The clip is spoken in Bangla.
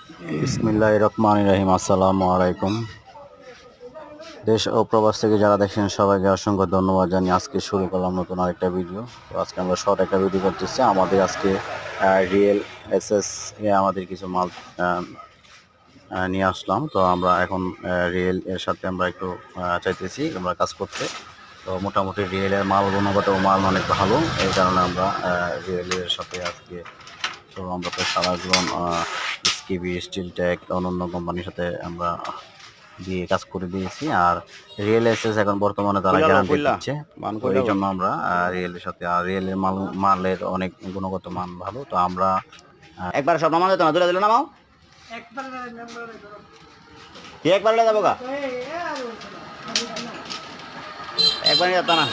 বিসমিল্লাহির রহমানির রহিম। আসসালামু আলাইকুম। দেশ ও প্রবাস থেকে যারা দেখেন সবাইকে অসংখ্য ধন্যবাদ জানিয়ে আজকে শুরু করলাম নতুন আরেকটা ভিডিও। তো আজকে আমরা শর্ট একটা ভিডিও করতেছি। আমাদের আজকে রিয়েল এসএস এ আমাদের কিছু মাল নিয়ে আসলাম। তো আমরা এখন রিয়েল এর সাথে আমরা একটু চাইতেছি আমরা কাজ করতে। তো মোটামুটি রিয়েলের মাল গুণগত মান অনেক ভালো, এই কারণে আমরা রিয়েলের সাথে আজকে, তো আমরা তো সারা জীবন স্কিবি, স্টিল টেক, অন্যান্য কোম্পানির সাথে আমরা দিয়ে কাজ করে দিয়েছি। আর রিয়েল এসএস এখন বর্তমানে তারা গ্যারান্টি দিচ্ছে। তো এই জন্য আমরা রিয়েলের সাথে, আর রিয়েলের মালের অনেক গুণগত মান ভালো। তো আমরা একবার সব নামা যেত না, তুলে দিল নামাও কি একবার যাবো গা, একবার যেত না।